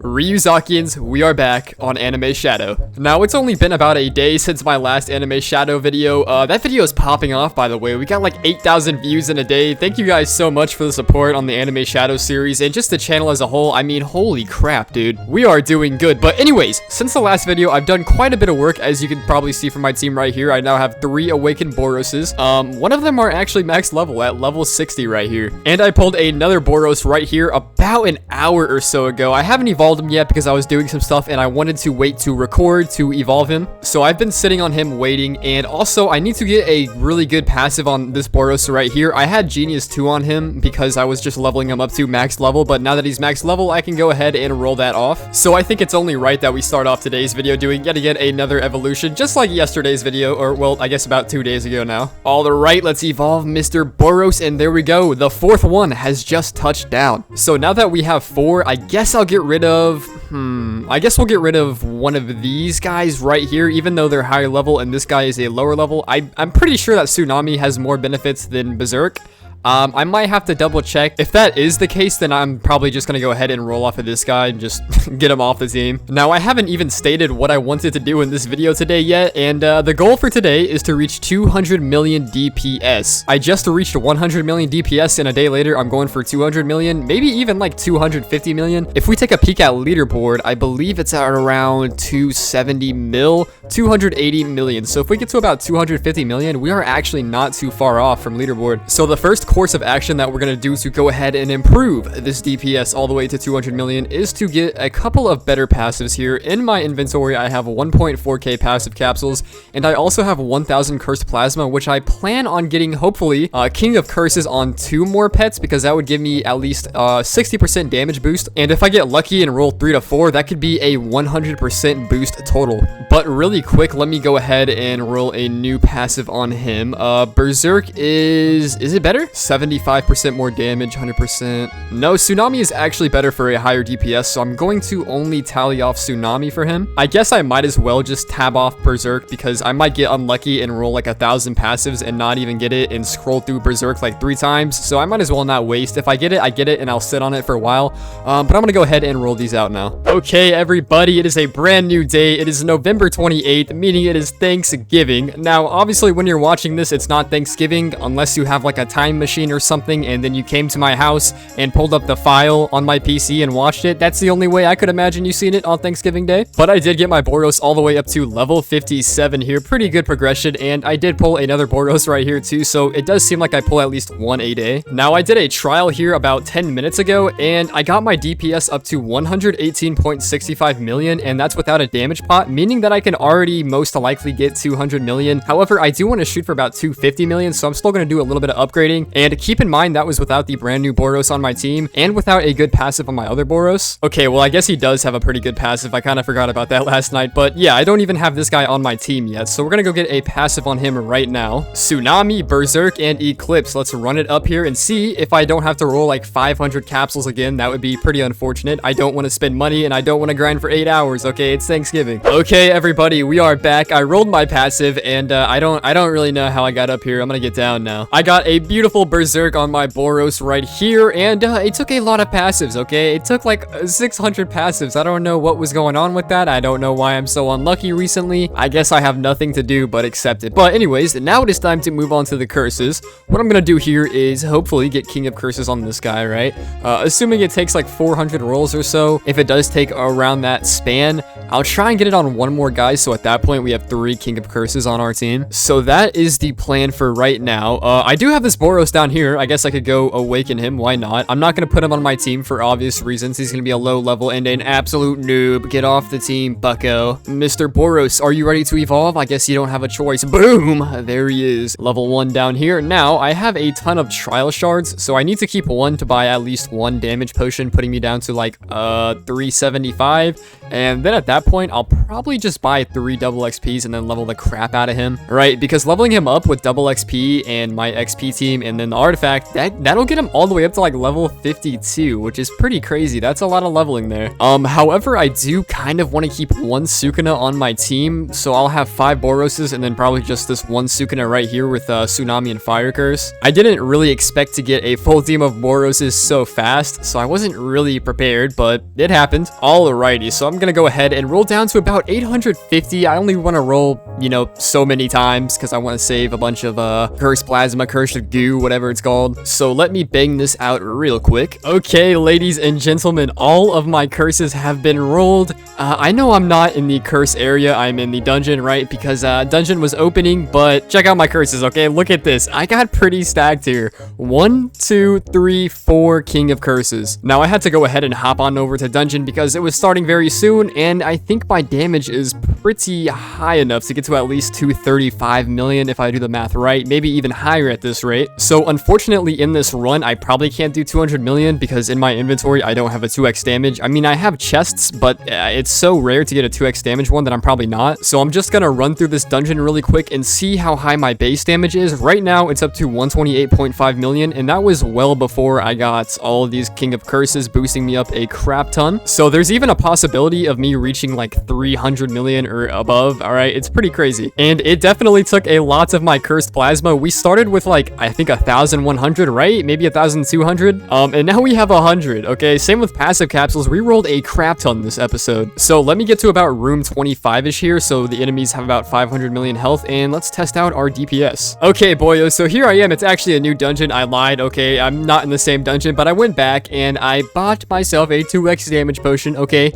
Ryuzakians, we are back on Anime Shadow. Now, it's only been about a day since my last Anime Shadow video. That video is popping off, by the way. We got like 8,000 views in a day. Thank you guys so much for the support on the Anime Shadow series and just the channel as a whole. I mean, holy crap, dude. We are doing good. But anyways, since the last video, I've done quite a bit of work, as you can probably see from my team right here. I now have 3 Awakened Boroses. One of them are actually max level at level 60 right here. And I pulled another Boros right here about an hour or so ago. I haven't evolved him yet because I was doing some stuff and I wanted to wait to record to evolve him. So I've been sitting on him waiting, and also I need to get a really good passive on this Boros right here. I had Genius 2 on him because I was just leveling him up to max level, but now that he's max level, I can go ahead and roll that off. So I think it's only right that we start off today's video doing yet again another evolution, just like yesterday's video, or well, I guess about 2 days ago now. Alright, let's evolve Mr. Boros, and there we go. The 4th one has just touched down. So now that we have 4, I guess I'll get rid of... I guess we'll get rid of one of these guys right here, even though they're higher level and this guy is a lower level. I'm pretty sure that Tsunami has more benefits than Berserk. I might have to double check. If that is the case, then I'm probably just gonna go ahead and roll off of this guy and just get him off the team. Now, I haven't even stated what I wanted to do in this video today yet, and the goal for today is to reach 200 million DPS. I just reached 100 million DPS, and a day later, I'm going for 200 million, maybe even like 250 million. If we take a peek at leaderboard, I believe it's at around 270 mil, 280 million. So if we get to about 250 million, we are actually not too far off from leaderboard. So the first course of action that we're going to do to go ahead and improve this DPS all the way to 200 million is to get a couple of better passives here. In my inventory, I have 1.4k passive capsules, and I also have 1000 cursed plasma, which I plan on getting, hopefully, King of Curses on 2 more pets, because that would give me at least 60% damage boost. And if I get lucky and roll 3 to 4, that could be a 100% boost total. But really quick, let me go ahead and roll a new passive on him. Berserk is it better? 75% more damage, 100%. No, Tsunami is actually better for a higher DPS, so I'm going to only tally off Tsunami for him. I guess I might as well just tab off Berserk, because I might get unlucky and roll like 1,000 passives and not even get it and scroll through Berserk like 3 times, so I might as well not waste. If I get it, I get it, and I'll sit on it for a while, but I'm gonna go ahead and roll these out now. Okay, everybody, it is a brand new day. It is November 28th, meaning it is Thanksgiving. Now, obviously, when you're watching this, it's not Thanksgiving, unless you have like a time machine or something, and then you came to my house and pulled up the file on my PC and watched it. That's the only way I could imagine you seen it on Thanksgiving Day. But I did get my Boros all the way up to level 57 here. Pretty good progression, and I did pull another Boros right here too, so it does seem like I pull at least 1 a day. Now, I did a trial here about 10 minutes ago, and I got my DPS up to 118.65 million, and that's without a damage pot, meaning that I can already most likely get 200 million. However, I do want to shoot for about 250 million, so I'm still going to do a little bit of upgrading. And keep in mind, that was without the brand new Boros on my team and without a good passive on my other Boros. Okay, well, I guess he does have a pretty good passive. I kind of forgot about that last night, but yeah, I don't even have this guy on my team yet, so we're gonna go get a passive on him right now. Tsunami, Berserk, and Eclipse. Let's run it up here and see if I don't have to roll like 500 capsules again. That would be pretty unfortunate. I don't want to spend money, and I don't want to grind for 8 hours. Okay, it's Thanksgiving. Okay, everybody, we are back. I rolled my passive, and I don't really know how I got up here. I'm gonna get down now. I got a beautiful Berserk on my Boros right here, and it took a lot of passives. Okay, it took like 600 passives. I don't know what was going on with that. I don't know why I'm so unlucky recently. I guess I have nothing to do but accept it. But anyways, now it is time to move on to the curses. What I'm gonna do here is hopefully get King of Curses on this guy, right? Assuming it takes like 400 rolls or so. If it does take around that span, I'll try and get it on 1 more guy, so at that point we have 3 King of Curses on our team. So that is the plan for right now. I do have this Boros down here. I guess I could go awaken him. Why not? I'm not going to put him on my team for obvious reasons. He's going to be a low level and an absolute noob. Get off the team, bucko. Mr. Boros, are you ready to evolve? I guess you don't have a choice. Boom! There he is. Level 1 down here. Now, I have a ton of trial shards, so I need to keep 1 to buy at least 1 damage potion, putting me down to like 375. And then at that point, I'll probably just buy 3 double XPs and then level the crap out of him, right? Because leveling him up with double XP and my XP team and then the artifact, that'll get him all the way up to like level 52, which is pretty crazy. That's a lot of leveling there. However, I do kind of want to keep 1 Sukuna on my team, so I'll have 5 Boroses and then probably just this 1 Sukuna right here with Tsunami and Fire Curse. I didn't really expect to get a full team of Boroses so fast, so I wasn't really prepared, but it happened. Alrighty, so I'm gonna go ahead and roll down to about 850. I only want to roll, you know, so many times because I want to save a bunch of Cursed Plasma, Cursed Goo, whatever it's called. So let me bang this out real quick. Okay, ladies and gentlemen, all of my curses have been rolled. I know I'm not in the curse area. I'm in the dungeon, right? Because dungeon was opening, but check out my curses, okay? Look at this. I got pretty stacked here. 1, 2, 3, 4 King of Curses. Now I had to go ahead and hop on over to dungeon because it was starting very soon, and I think my damage is pretty high enough to get to at least 235 million if I do the math right, maybe even higher at this rate. So unfortunately in this run, I probably can't do 200 million because in my inventory, I don't have a 2x damage. I mean, I have chests, but it's so rare to get a 2x damage one that I'm probably not. So I'm just gonna run through this dungeon really quick and see how high my base damage is. Right now, it's up to 128.5 million, and that was well before I got all of these King of Curses boosting me up a crap ton. So there's even a possibility of me reaching like 300 million or above. All right, it's pretty crazy. And it definitely took a lot of my Cursed Plasma. We started with like, I think 1,100, right? Maybe 1,200. And now we have 100, okay? Same with passive capsules. We rolled a crap ton this episode. So let me get to about room 25-ish here. So the enemies have about 500 million health, and let's test out our DPS. Okay, boyo, so here I am. It's actually a new dungeon. I lied, okay? I'm not in the same dungeon, but I went back and I bought myself a 2x damage potion, okay?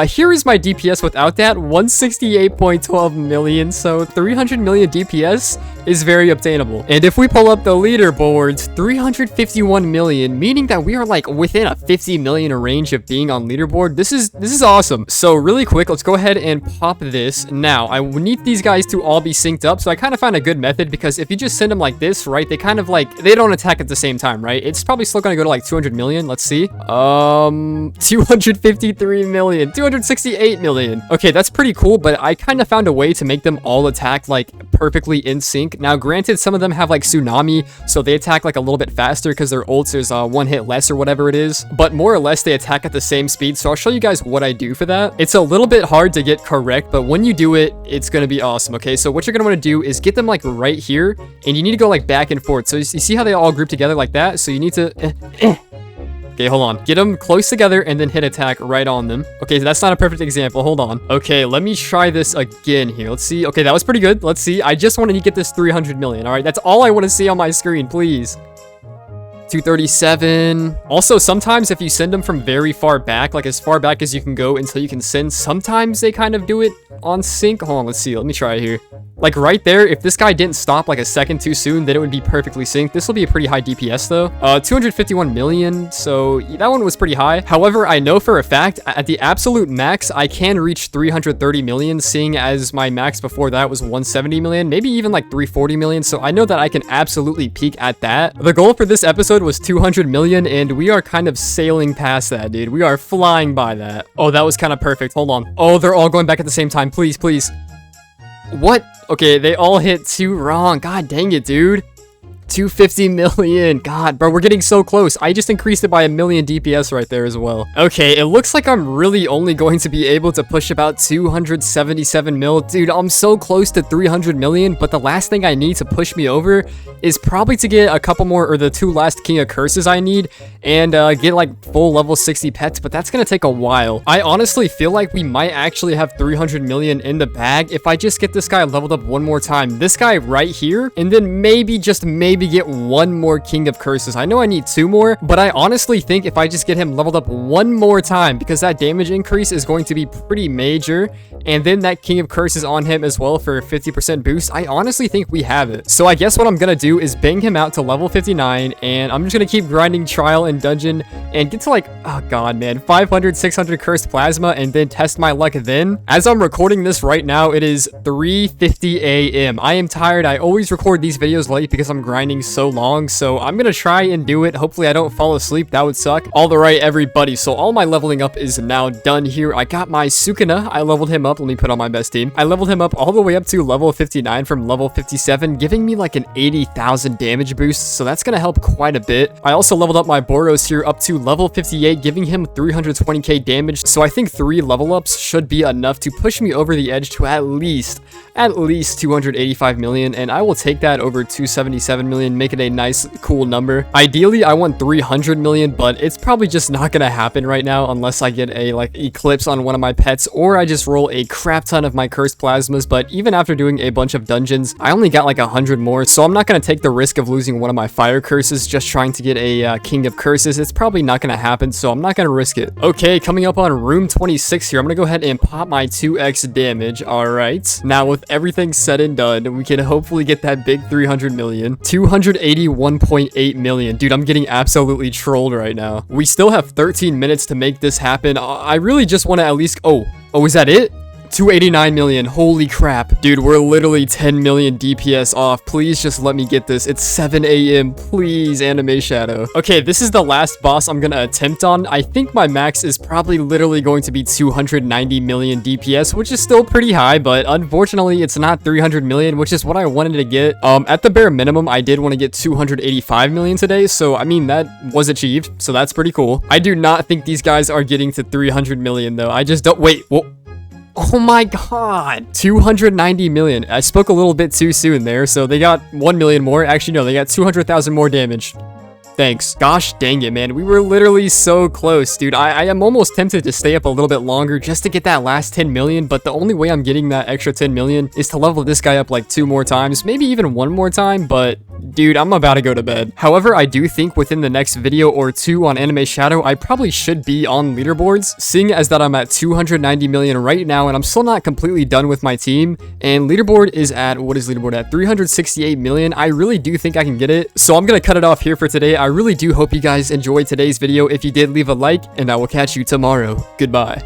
Here is my DPS without that, 168.12 million, so 300 million DPS is very obtainable. And if we pull up the leaderboards, 351 million, meaning that we are like within a 50 million range of being on leaderboard. This is awesome. So really quick, let's go ahead and pop this. Now, I need these guys to all be synced up, so I kind of found a good method because if you just send them like this, right, they kind of like, they don't attack at the same time, right? It's probably still gonna go to like 200 million. Let's see. 253 million, 268 million. Okay, that's pretty cool, but I kind of found a way to make them all attack like perfectly in sync. Now, granted, some of them have like Tsunami, so they attack like a little bit faster because their ults is 1 hit less or whatever it is, but more or less they attack at the same speed. So I'll show you guys what I do for that. It's a little bit hard to get correct, but when you do it, it's gonna be awesome. Okay, so what you're gonna want to do is get them like right here, and you need to go like back and forth. So you see how they all group together like that? So you need to Okay, hold on. Get them close together and then hit attack right on them. Okay, so that's not a perfect example. Hold on. Okay, let me try this again here. Let's see. Okay, that was pretty good. Let's see. I just wanted to get this 300 million. All right, that's all I want to see on my screen, please. 237. Also, sometimes if you send them from very far back, like as far back as you can go until you can send, sometimes they kind of do it on sync. Hold on, let's see. Let me try it here. Like right there, if this guy didn't stop like a second too soon, then it would be perfectly synced. This will be a pretty high DPS though. 251 million, so that one was pretty high. However, I know for a fact, at the absolute max, I can reach 330 million, seeing as my max before that was 170 million, maybe even like 340 million, so I know that I can absolutely peak at that. The goal for this episode was 200 million, and we are kind of sailing past that, dude. We are flying by that. Oh, that was kind of perfect. Hold on. Oh, they're all going back at the same time. Please, please. What? Okay, they all hit 2 wrong. God dang it, dude. 250 million. God, bro, we're getting so close. I just increased it by 1 million DPS right there as well. Okay, it looks like I'm really only going to be able to push about 277 mil. Dude, I'm so close to 300 million, but the last thing I need to push me over is probably to get a couple more, or the 2 last King of Curses I need, and get like full level 60 pets, but that's gonna take a while. I honestly feel like we might actually have 300 million in the bag if I just get this guy leveled up one more time. This guy right here, and then maybe, just maybe, get 1 more King of Curses. I know I need 2 more, but I honestly think if I just get him leveled up 1 more time, because that damage increase is going to be pretty major, and then that King of Curses on him as well for a 50% boost, I honestly think we have it. So I guess what I'm gonna do is bang him out to level 59, and I'm just gonna keep grinding trial and dungeon and get to like, oh god, man, 500, 600 Cursed Plasma, and then test my luck then. As I'm recording this right now, it is 3:50 a.m. I am tired. I always record these videos late because I'm grinding grinding so long, so I'm gonna try and do it. Hopefully I don't fall asleep, that would suck. Alright everybody, so all my leveling up is now done here. I got my Sukuna, I leveled him up. Let me put on my best team. I leveled him up all the way up to level 59 from level 57, giving me like an 80,000 damage boost, so that's gonna help quite a bit. I also leveled up my Boros here up to level 58, giving him 320k damage, so I think 3 level ups should be enough to push me over the edge to at least 285 million, and I will take that over 277 million, make it a nice cool number. Ideally I want 300 million, but it's probably just not gonna happen right now unless I get a like eclipse on one of my pets, or I just roll a crap ton of my cursed plasmas. But even after doing a bunch of dungeons, I only got like 100 more, so I'm not gonna take the risk of losing one of my fire curses just trying to get a king of curses. It's probably not gonna happen, so I'm not gonna risk it. Okay, coming up on room 26 here, I'm gonna go ahead and pop my 2x damage. All right, now with everything said and done, we can hopefully get that big 300 million. 281.8 million. Dude, I'm getting absolutely trolled right now. We still have 13 minutes to make this happen. I really just want to at least... Oh, is that it? 289 million. Holy crap. Dude, we're literally 10 million DPS off. Please just let me get this. It's 7 a.m. Please, Anime Shadow. Okay, this is the last boss I'm gonna attempt on. I think my max is probably literally going to be 290 million DPS, which is still pretty high, but unfortunately, it's not 300 million, which is what I wanted to get. At the bare minimum, I did want to get 285 million today, so I mean, that was achieved, so that's pretty cool. I do not think these guys are getting to 300 million, though. I just don't... Wait, whoa. Oh my god, 290 million. I spoke a little bit too soon there, so they got 1 million more. Actually, no, they got 200,000 more damage. Thanks. Gosh dang it, man. We were literally so close, dude. I am almost tempted to stay up a little bit longer just to get that last 10 million, but the only way I'm getting that extra 10 million is to level this guy up like 2 more times, maybe even 1 more time, but... Dude, I'm about to go to bed. However, I do think within the next video or 2 on Anime Shadow, I probably should be on leaderboards, seeing as that I'm at 290 million right now, and I'm still not completely done with my team, and leaderboard is at, what is leaderboard at? 368 million. I really do think I can get it, so I'm gonna cut it off here for today. I really do hope you guys enjoyed today's video. If you did, leave a like, and I will catch you tomorrow. Goodbye.